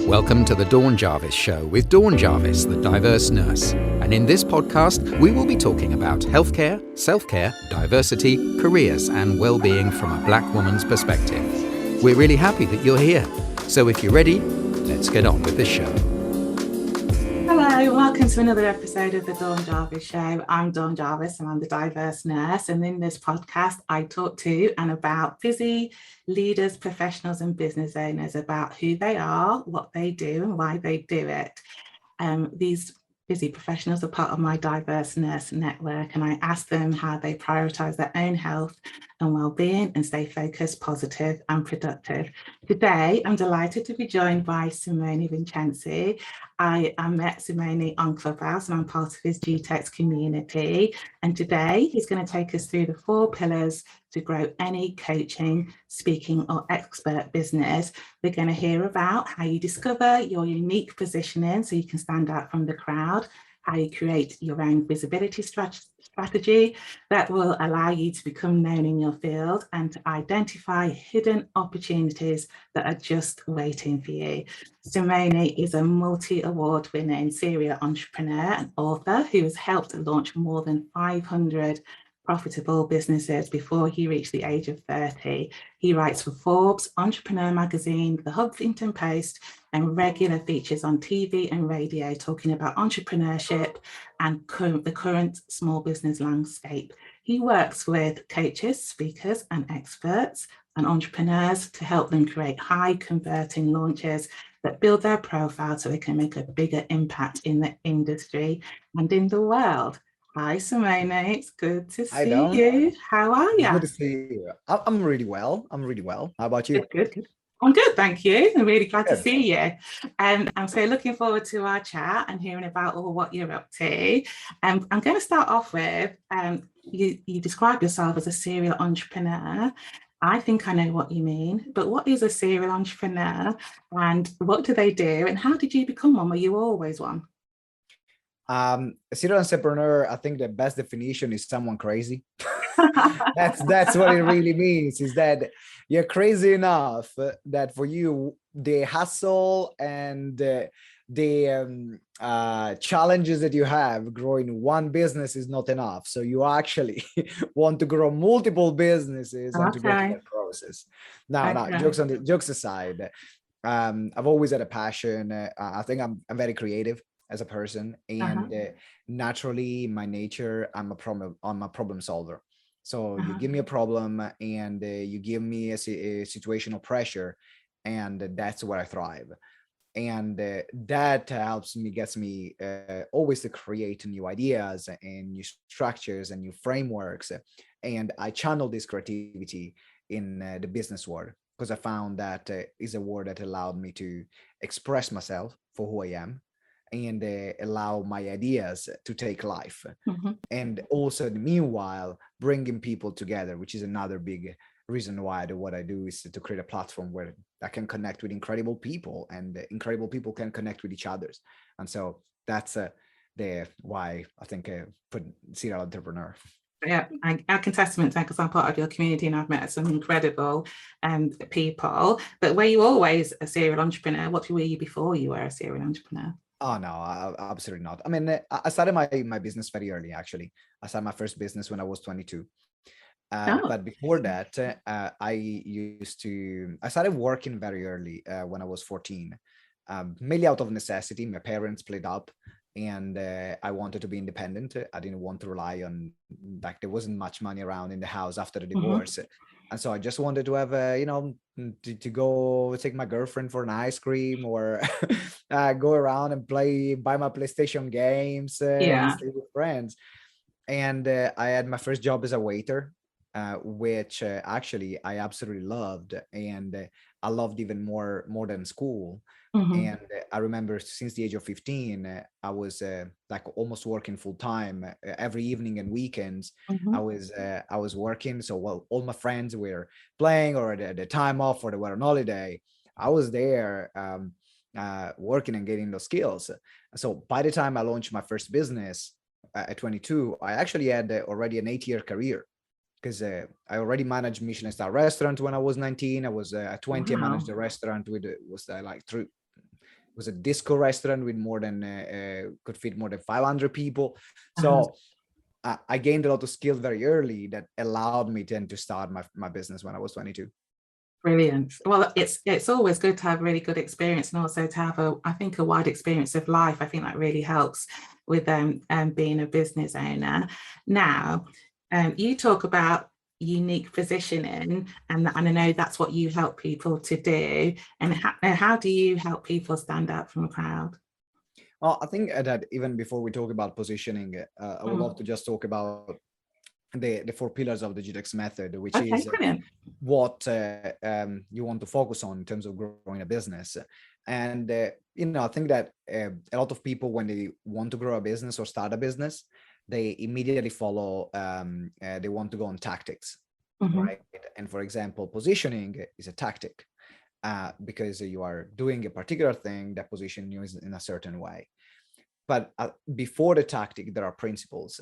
Welcome to the Dawn Jarvis Show with Dawn Jarvis, the diverse nurse. And in this podcast, we will be talking about healthcare, self-care, diversity, careers, and well-being from a Black woman's perspective. We're really happy that you're here. So if you're ready, let's get on with the show. Hello, welcome to another episode of the Dawn Jarvis Show. I'm Dawn Jarvis and I'm the diverse nurse. And in this podcast, I talk to and about busy leaders, professionals and business owners about who they are, what they do and why they do it. These busy professionals are part of my diverse nurse network, and I ask them how they prioritise their own health and well-being and stay focused, positive and productive. Today, I'm delighted to be joined by Simone Vincenzi. I met Simone on Clubhouse and I'm part of his GTEx community. And today he's going to take us through the 4 pillars to grow any coaching, speaking or expert business. We're going to hear about how you discover your unique positioning so you can stand out from the crowd, how you create your own visibility strategy that will allow you to become known in your field and to identify hidden opportunities that are just waiting for you. Simone is a multi-award winning serial entrepreneur and author who has helped launch more than 500 profitable businesses before he reached the age of 30. He writes for Forbes, Entrepreneur Magazine, the Huffington Post, and regular features on TV and radio talking about entrepreneurship and the current small business landscape. He works with coaches, speakers, and experts and entrepreneurs to help them create high converting launches that build their profile so they can make a bigger impact in the industry and in the world. Hi, Simone. It's good to see you. How are you? Good to see you. I'm really well. How about you? Good. I'm good, thank you. I'm really glad to see you. I'm so looking forward to our chat and hearing about all what you're up to. I'm going to start off with, you describe yourself as a serial entrepreneur. I think I know what you mean, but what is a serial entrepreneur and what do they do and how did you become one? Were you always one? A serial entrepreneur, I think the best definition is someone crazy. That's what it really means, is that you're crazy enough that for you, the hustle and the challenges that you have growing one business is not enough. So you actually want to grow multiple businesses and to get to that process. Now, jokes aside, I've always had a passion. I think I'm very creative as a person, and naturally my nature, I'm a problem solver. So you give me a problem and you give me a situational pressure, and that's where I thrive. And that gets me always to create new ideas and new structures and new frameworks. And I channel this creativity in the business world because I found that is a word that allowed me to express myself for who I am and allow my ideas to take life. And also meanwhile bringing people together, which is another big reason why I do what I do, is to create a platform where I can connect with incredible people and incredible people can connect with each other. And so that's why I think put serial entrepreneur. Yeah, I can testament to that because I'm part of your community and I've met some incredible people. But were you always a serial entrepreneur? What were you before you were a serial entrepreneur? Oh, no, absolutely not. I mean, I started my business very early, actually. I started my first business when I was 22. But before that, I started working very early when I was 14, mainly out of necessity. My parents split up and I wanted to be independent. I didn't want to rely on, like, there wasn't much money around in the house after the divorce. And so I just wanted to have, to go take my girlfriend for an ice cream or go around and buy my PlayStation games and stay with friends. And I had my first job as a waiter, which actually I absolutely loved. And I loved even more than school. And I remember since the age of 15, I was like almost working full time every evening and weekends. I was working. So while all my friends were playing or the time off or they were on holiday, I was there working and getting those skills. So by the time I launched my first business at 22, I actually had already an 8-year career. Because I already managed Michelin star restaurant when I was 19. I was at 20. I managed a restaurant with like was a disco restaurant with more than could fit more than 500 people. So I gained a lot of skills very early that allowed me then to start my business when I was 22. Brilliant. Well, it's always good to have really good experience, and also to have I think a wide experience of life. I think that really helps with being a business owner. Now, you talk about unique positioning, and I know that's what you help people to do. And how do you help people stand out from a crowd? Well, I think that even before we talk about positioning, I would love to just talk about the 4 pillars of the GTEx method, which is what you want to focus on in terms of growing a business. And I think that a lot of people, when they want to grow a business or start a business, they immediately follow, they want to go on tactics, right? And for example, positioning is a tactic, because you are doing a particular thing that positions you in a certain way. But before the tactic, there are principles.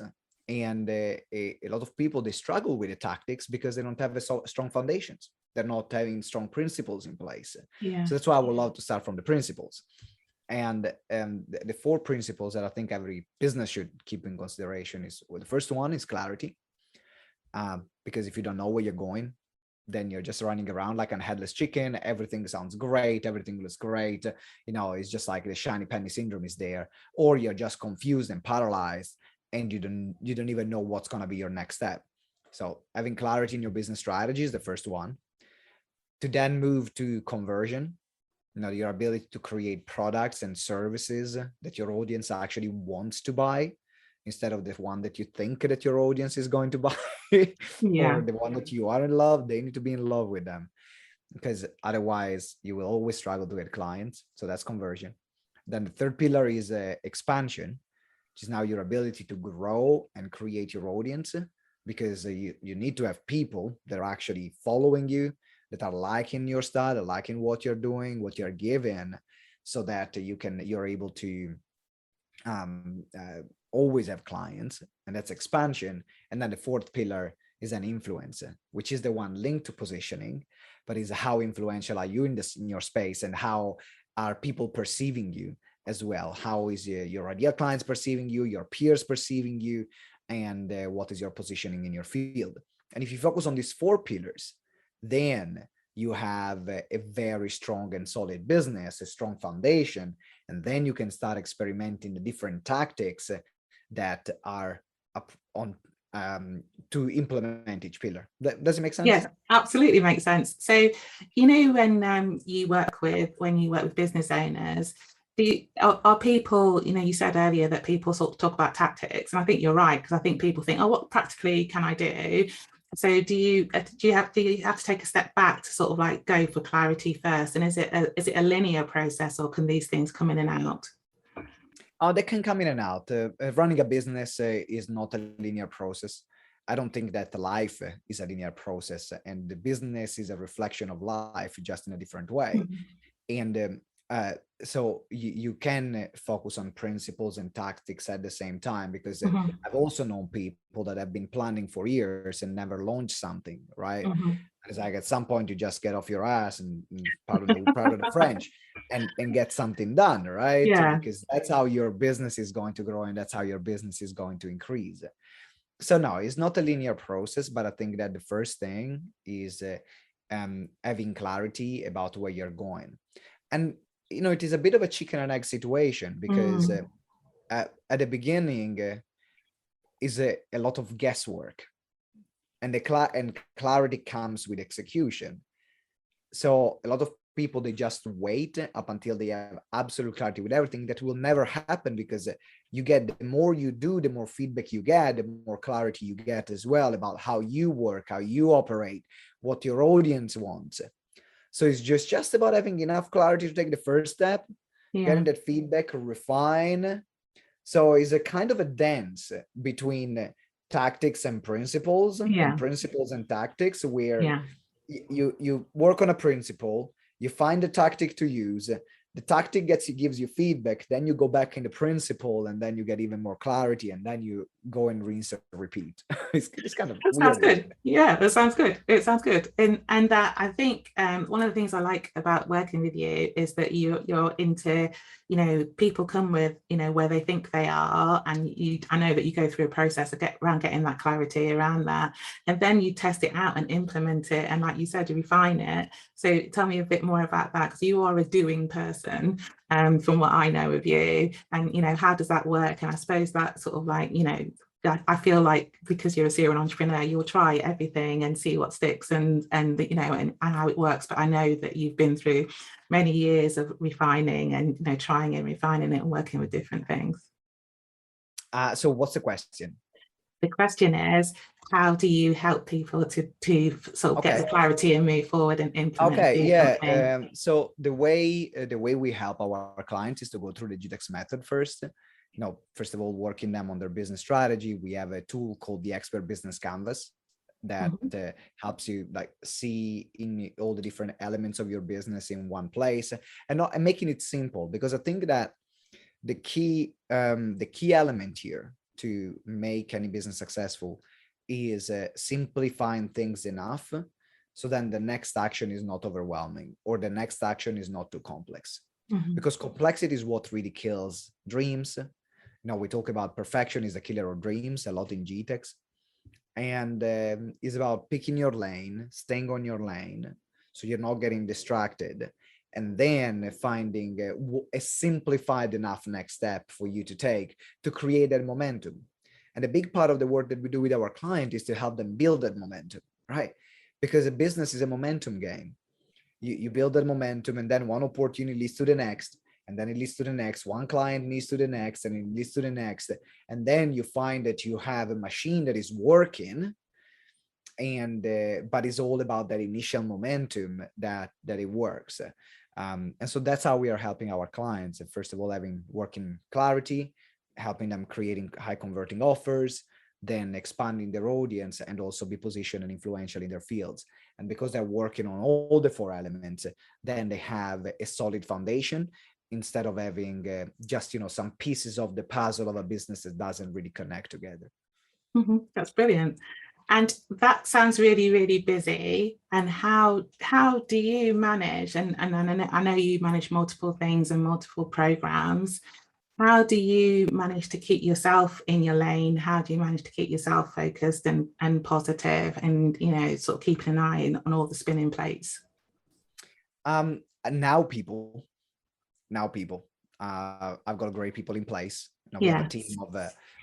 And a lot of people, they struggle with the tactics because they don't have strong foundations. They're not having strong principles in place. So that's why I would love to start from the principles. And the 4 principles that I think every business should keep in consideration is, well, the first one is clarity. Because if you don't know where you're going, then you're just running around like a headless chicken. Everything sounds great. Everything looks great. It's just like the shiny penny syndrome is there, or you're just confused and paralyzed, and you don't even know what's going to be your next step. So having clarity in your business strategy is the first one. To then move to conversion, your ability to create products and services that your audience actually wants to buy, instead of the one that you think that your audience is going to buy, or the one that you are in love. They need to be in love with them, because otherwise you will always struggle to get clients. So that's conversion. Then the third pillar is expansion, which is now your ability to grow and create your audience, because you need to have people that are actually following you, that are liking your style, liking what you're doing, what you're giving, so that you're able to always have clients. And that's expansion. And then the fourth pillar is an influencer, which is the one linked to positioning, but is how influential are you in your space, and how are people perceiving you as well? How is your ideal clients perceiving you, your peers perceiving you, and what is your positioning in your field? And if you focus on these 4 pillars, then you have a very strong and solid business, a strong foundation, and then you can start experimenting the different tactics that are up on to implement each pillar. Does it make sense? Yes, absolutely makes sense. So, when you work with business owners, are people, you said earlier that people sort of talk about tactics, and I think you're right, because I think people think, oh, what practically can I do? So do you have to take a step back to sort of like go for clarity first? And is it a linear process, or can these things come in and out? They can come in and out. Running a business is not a linear process. I don't think that life is a linear process, and the business is a reflection of life, just in a different way. And so you can focus on principles and tactics at the same time, because I've also known people that have been planning for years and never launched something, right? It's like at some point you just get off your ass and pardon the French, and get something done, right? Because that's how your business is going to grow, and that's how your business is going to increase. So no, it's not a linear process, but I think that the first thing is having clarity about where you're going. And it is a bit of a chicken and egg situation, because at the beginning is a lot of guesswork, and clarity comes with execution. So a lot of people, they just wait up until they have absolute clarity with everything. That will never happen, because the more you do, the more feedback you get, the more clarity you get as well about how you work, how you operate, what your audience wants. So it's just about having enough clarity to take the first step, getting that feedback, refine. So it's a kind of a dance between tactics and principles, and principles and tactics, where you work on a principle, you find a tactic to use, the tactic gives you feedback, then you go back in the principle, and then you get even more clarity, and then you go and rinse and repeat. It's kind of That weird. sounds good. Yeah, that sounds good. It sounds good. And that I think one of the things I like about working with you is that you're into, people come with, where they think they are, and I know that you go through a process of getting that clarity around that, and then you test it out and implement it, and like you said, you refine it. So tell me a bit more about that, because you are a doing person, from what I know of you, and how does that work? And I suppose that sort of like, I feel like because you're a serial entrepreneur, you'll try everything and see what sticks and how it works. But I know that you've been through many years of refining and trying and refining it and working with different things. So what's the question? The question is, how do you help people to sort of get the clarity and move forward and implement? Okay, yeah. So the way we help our clients is to go through the GTEx method first. First of all, working them on their business strategy. We have a tool called the Expert Business Canvas that helps you like see in all the different elements of your business in one place, and making it simple, because I think that the key element here to make any business successful is simplifying things enough so then the next action is not overwhelming, or the next action is not too complex. Because complexity is what really kills dreams. We talk about perfection is the killer of dreams a lot in GTEx, and it's about picking your lane, staying on your lane, so you're not getting distracted, and then finding a simplified enough next step for you to take to create that momentum. And a big part of the work that we do with our client is to help them build that momentum, right? Because a business is a momentum game. You build that momentum, and then one opportunity leads to the next, and then it leads to the next, one client leads to the next, and it leads to the next. And then you find that you have a machine that is working, and but it's all about that initial momentum that it works. And so that's how we are helping our clients. First of all, having working clarity, helping them creating high converting offers, then expanding their audience, and also be positioned and influential in their fields. And because they're working on all the four elements, then they have a solid foundation, instead of having just some pieces of the puzzle of a business that doesn't really connect together. That's brilliant. And that sounds really, really busy. And how do you manage, and I know you manage multiple things and multiple programs, how do you manage to keep yourself in your lane? How do you manage to keep yourself focused and positive, and sort of keeping an eye on all the spinning plates? Now people, I've got great people in place. We have a team of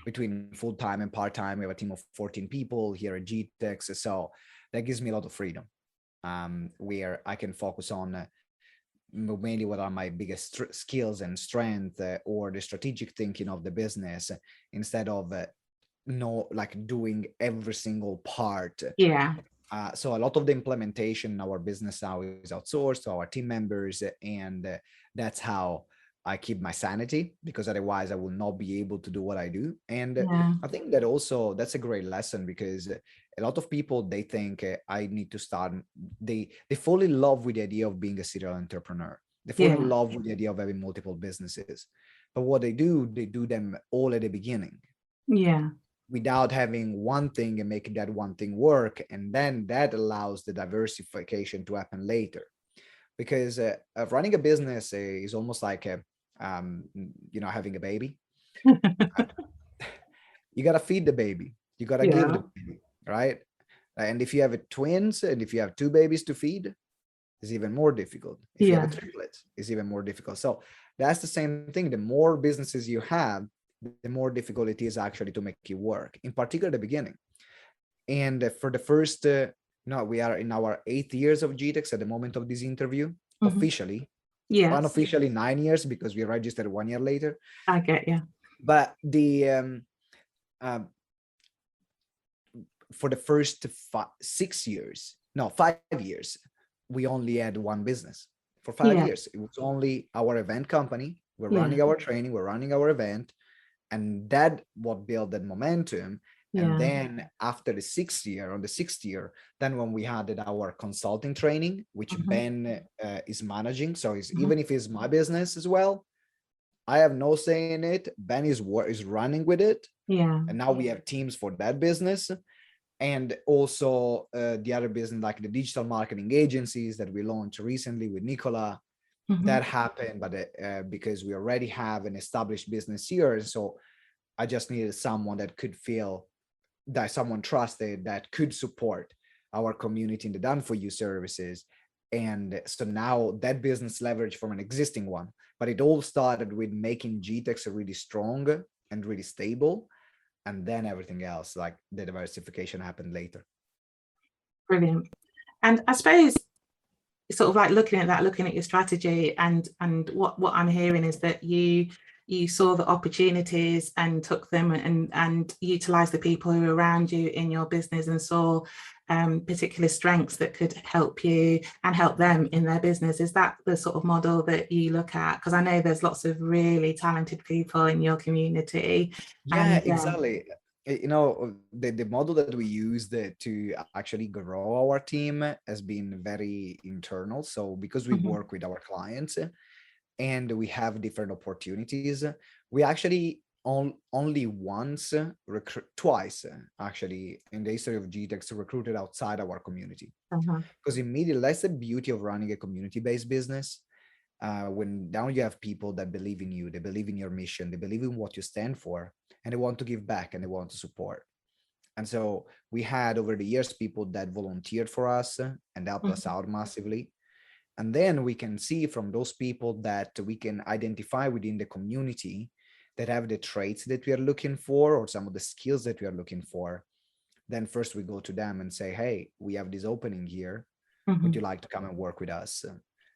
between full-time and part-time. We have a team of 14 people here at GTEx. So that gives me a lot of freedom, where I can focus on mainly what are my biggest skills and strength, or the strategic thinking of the business, instead of doing every single part. So a lot of the implementation in our business now is outsourced to our team members, and that's how I keep my sanity, because otherwise I will not be able to do what I do. And I think that also that's a great lesson, because a lot of people, they think I need to start, they fall in love with the idea of being a serial entrepreneur. They fall in love with the idea of having multiple businesses. But what they do them all at the beginning. Without having one thing and making that one thing work. And then that allows the diversification to happen later. Because running a business is almost like having a baby. You got to feed the baby. You got to give the baby, right? And if you have twins, and if you have two babies to feed, it's even more difficult. If you have a triplet, it's even more difficult. So that's the same thing. The more businesses you have, the more difficult it is actually to make it work, in particular the beginning. And for the first, we are in our 8th years of GTEx at the moment of this interview, officially. Unofficially 9 years, because we registered 1 year later. I get you. But the for the first 5 years, we only had one business. For 5 years, it was only our event company. We're running our training, we're running our event, and that what built that momentum. And Yeah. then after on the sixth year, then when we had our consulting training, which Mhm. Ben is managing. So Mhm. even if it's my business as well, I have no say in it. Ben is running with it. Yeah. And now we have teams for that business. And also the other business, like the digital marketing agencies that we launched recently with Nicola, Mhm. that happened, but because we already have an established business here. So I just needed someone that could feel that someone trusted that could support our community in the done for you services. And so now that business leverage from an existing one, but it all started with making GTEx really strong and really stable. And then everything else, like the diversification, happened later. Brilliant. And I suppose sort of like looking at your strategy, and what I'm hearing is that you saw the opportunities and took them and utilized the people who are around you in your business, and saw particular strengths that could help you and help them in their business. Is that the sort of model that you look at? Because I know there's lots of really talented people in your community. Yeah, And exactly. You know, the model that we used to actually grow our team has been very internal. So because we work with our clients and we have different opportunities, we actually only once, twice actually in the history of GTEx recruited outside our community. Because immediately, that's the beauty of running a community-based business. When now you have people that believe in you, they believe in your mission, they believe in what you stand for, and they want to give back and they want to support. And so we had over the years people that volunteered for us and helped us out massively. And then we can see from those people that we can identify within the community that have the traits that we are looking for, or some of the skills that we are looking for. Then first we go to them and say, hey, we have this opening here. Would you like to come and work with us?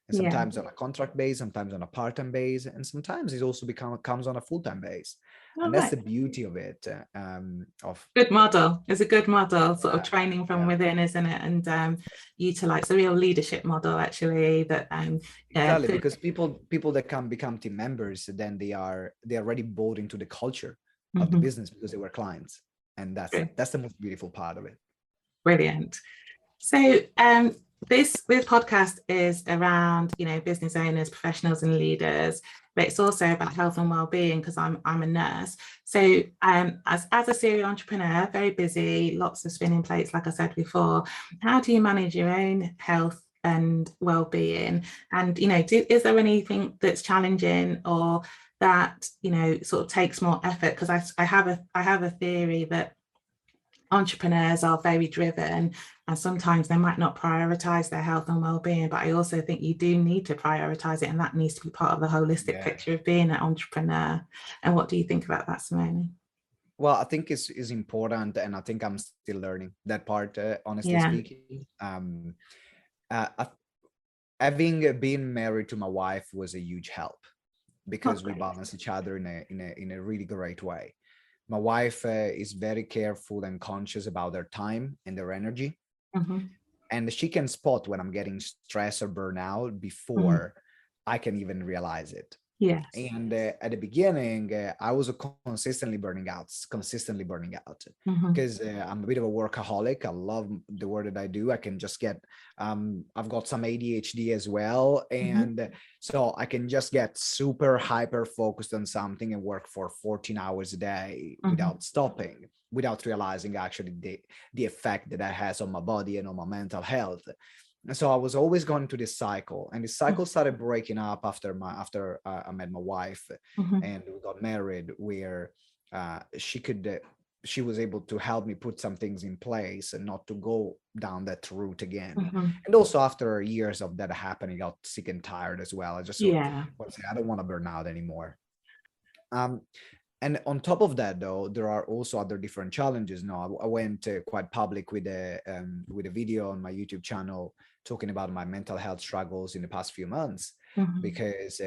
And sometimes on a contract base, sometimes on a part-time base, and sometimes it also comes on a full-time base. And that's the beauty of it. Good model. It's a good model, sort of training from within, isn't it? And utilize the real leadership model, actually. That exactly, because people that can become team members, then they are already bought into the culture of the business because they were clients, and that's the most beautiful part of it. Brilliant. So this podcast is around, business owners, professionals and leaders, but it's also about health and well-being, because I'm a nurse. So as a serial entrepreneur, very busy, lots of spinning plates, like I said before, how do you manage your own health and well-being? And is there anything that's challenging, or that sort of takes more effort? Because I have a theory that entrepreneurs are very driven, and sometimes they might not prioritize their health and well-being, but I also think you do need to prioritize it, and that needs to be part of the holistic picture of being an entrepreneur. And what do you think about that, Simone? Well, I think it's important, and I think I'm still learning that part, honestly speaking. Having been married to my wife was a huge help, because we balance each other in a really great way. My wife is very careful and conscious about their time and their energy. And she can spot when I'm getting stressed or burnout before I can even realize it. Yes. And at the beginning, I was consistently burning out because I'm a bit of a workaholic. I love the work that I do. I can just get, I've got some ADHD as well. And so I can just get super hyper focused on something and work for 14 hours a day without stopping, without realizing actually the effect that has on my body and on my mental health. And so I was always going to this cycle, and the cycle started breaking up after I met my wife and we got married, where she was able to help me put some things in place and not to go down that route again. And also after years of that happening, I got sick and tired as well. I just want to say, I don't want to burn out anymore. And on top of that, though, there are also other different challenges. Now, I went quite public with a video on my YouTube channel talking about my mental health struggles in the past few months, because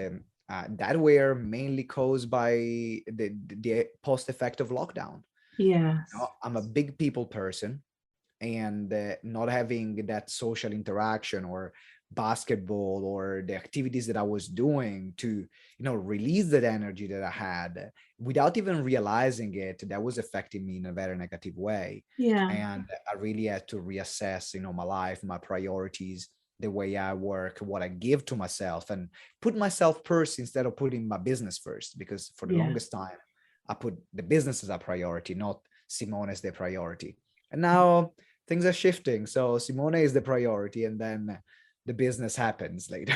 that were mainly caused by the post effect of lockdown. I'm a big people person, and not having that social interaction or basketball or the activities that I was doing to, release that energy that I had without even realizing it, that was affecting me in a very negative way. Yeah. And I really had to reassess, my life, my priorities, the way I work, what I give to myself, and put myself first instead of putting my business first. Because for the Yeah. longest time, I put the business as a priority, not Simone as the priority. And now things are shifting. So Simone is the priority, and then the business happens later.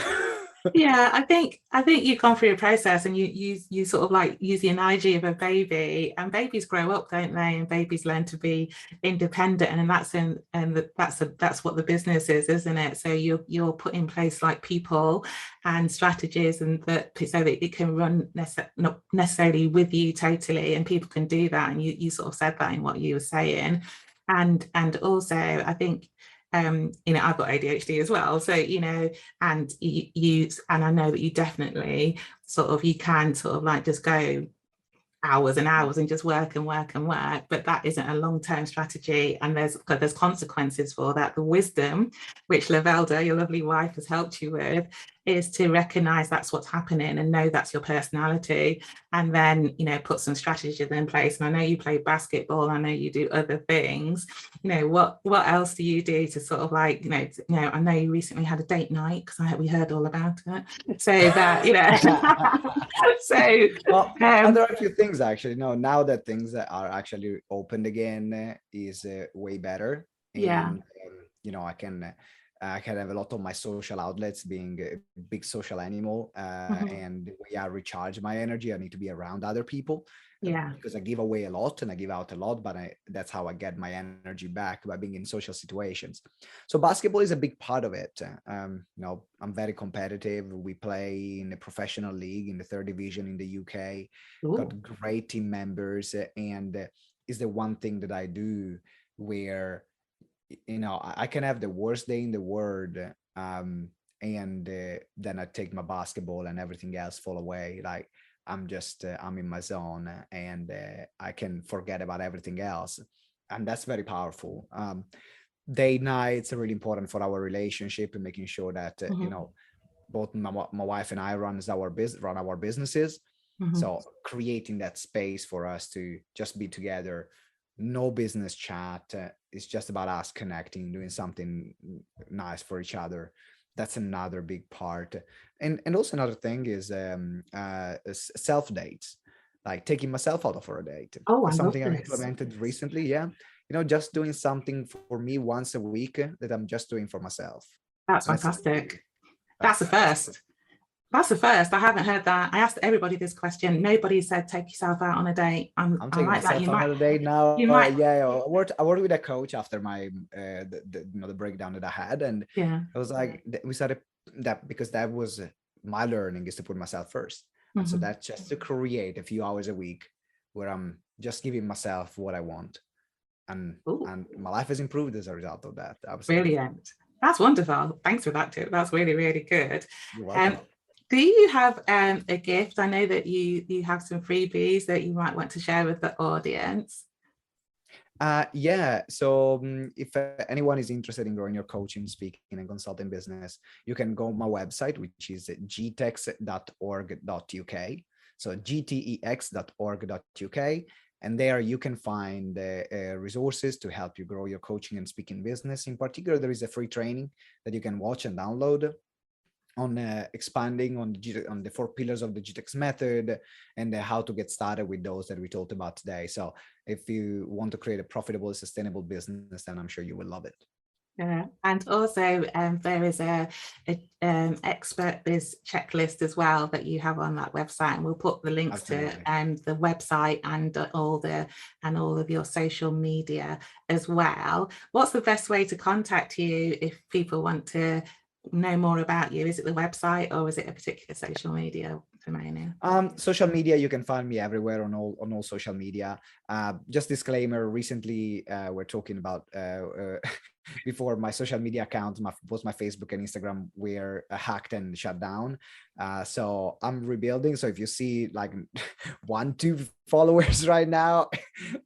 Yeah, I think you've gone through a process, and you sort of like use the analogy of a baby, and babies grow up, don't they? And babies learn to be independent, and that's what the business is, isn't it? So you'll put in place like people and strategies, and that so that it can run not necessarily with you totally, and people can do that. And you sort of said that in what you were saying, and also I think I've got ADHD as well, so and and I know that you definitely sort of, you can sort of like just go hours and hours and just work and work and work, but that isn't a long-term strategy, and there's consequences for that. The wisdom which Lavelda, your lovely wife, has helped you with is to recognize that's what's happening and know that's your personality, and then put some strategies in place. And I know you play basketball, I know you do other things. What else do you do to sort of like I know you recently had a date night, because we heard all about it, so that so well, there are a few things actually. No, now that things are actually opened again, is way better. yeah. And I can have a lot of my social outlets, being a big social animal, and the way I recharge my energy, I need to be around other people. Yeah. Because I give away a lot and I give out a lot, but that's how I get my energy back, by being in social situations. So basketball is a big part of it. I'm very competitive. We play in a professional league in the third division in the UK. Ooh. Got great team members, and is the one thing that I do where I can have the worst day in the world, and then I take my basketball and everything else fall away. Like I'm in my zone, and I can forget about everything else, and that's very powerful. Day nights are really important for our relationship, and making sure that both my wife and I run our businesses. So creating that space for us to just be together, no business chat. It's just about us connecting, doing something nice for each other. That's another big part. And also another thing is self dates, like taking myself out for a date. Oh, I That's love something I this. implemented recently. Yeah. Just doing something for me once a week that I'm just doing for myself. That's fantastic. That's a first. That's the first. I haven't heard that. I asked everybody this question. Nobody said take yourself out on a date. I'm taking like that. myself out on a date now. You might. Yeah, I worked with a coach after my the breakdown that I had, and Yeah. I was like, we started that because that was my learning, is to put myself first. And so that's just to create a few hours a week where I'm just giving myself what I want, and my life has improved as a result of that. Absolutely. Brilliant. That's wonderful. Thanks for that tip. That's really, really good. You're welcome. Do you have a gift? I know that you have some freebies that you might want to share with the audience. Yeah. So if anyone is interested in growing your coaching, speaking, and consulting business, you can go on my website, which is gtex.org.uk. So gtex.org.uk. And there you can find resources to help you grow your coaching and speaking business. In particular, there is a free training that you can watch and download on expanding on the 4 pillars of the GTEx method, and how to get started with those that we talked about today. So if you want to create a profitable, sustainable business, then I'm sure you will love it. And also there is a expert biz checklist as well that you have on that website, and we'll put the links to the website and all of your social media as well. What's the best way to contact you if people want to know more about you? Is it the website, or is it a particular social media domain? Social media, you can find me everywhere on all social media. Just disclaimer, recently we're talking about before, my social media accounts, both my Facebook and Instagram, were hacked and shut down. So I'm rebuilding. So if you see like 1-2 followers right now,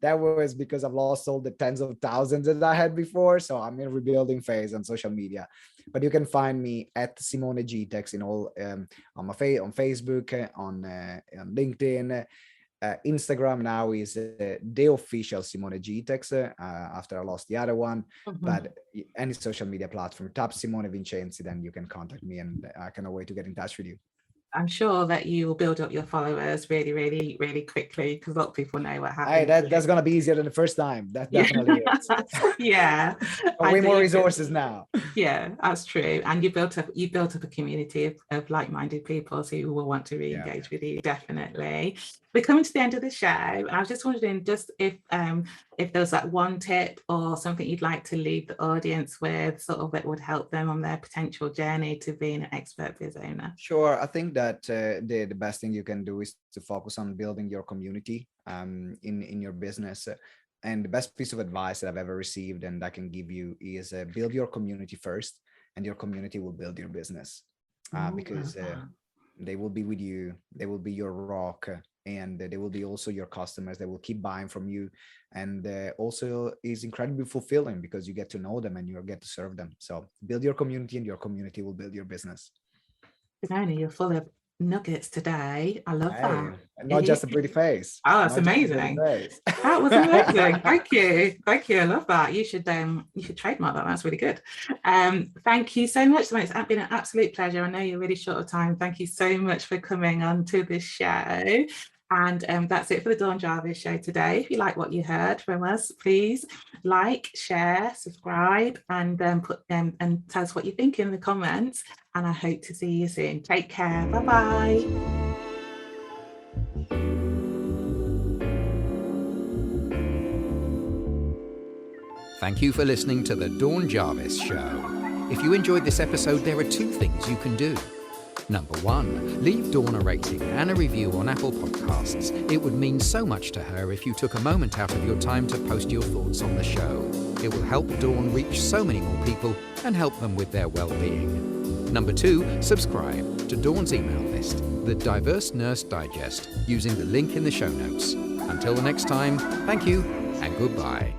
that was because I've lost all the tens of thousands that I had before. So I'm in a rebuilding phase on social media. But you can find me at Simone Gtex in all on Facebook, on LinkedIn. Instagram now is the official Simone Gtex after I lost the other one. But any social media platform, tap Simone Vincenzi, then you can contact me, and I cannot wait to get in touch with you. I'm sure that you will build up your followers really, really, really quickly, because a lot of people know what happens. That's going to be easier than the first time. That definitely is. Yeah. Way more resources now. Yeah, that's true. And you built up a community of like-minded people who will want to re-engage with you, definitely. We're coming to the end of the show, and I was just wondering if there's like one tip or something you'd like to leave the audience with, sort of that would help them on their potential journey to being an expert biz owner. Sure. I think that the best thing you can do is to focus on building your community in your business. And the best piece of advice that I've ever received and I can give you is build your community first, and your community will build your business because they will be with you. They will be your rock. And they will be also your customers. They will keep buying from you. And also is incredibly fulfilling because you get to know them and you get to serve them. So build your community, and your community will build your business. Simone, you're full of nuggets today. I love that. Not just a pretty face. Oh, that's amazing. That was amazing. Thank you. I love that. You should trademark that. That's really good. Thank you so much. It's been an absolute pleasure. I know you're really short of time. Thank you so much for coming on to this show. And that's it for the Dawn Jarvis show today. If you like what you heard from us, please like, share, subscribe, and and tell us what you think in the comments. And I hope to see you soon. Take care. Bye-bye. Thank you for listening to the Dawn Jarvis Show. If you enjoyed this episode, there are 2 things you can do. Number 1, leave Dawn a rating and a review on Apple Podcasts. It would mean so much to her if you took a moment out of your time to post your thoughts on the show. It will help Dawn reach so many more people and help them with their well-being. Number 2, subscribe to Dawn's email list, the Diverse Nurse Digest, using the link in the show notes. Until the next time, thank you and goodbye.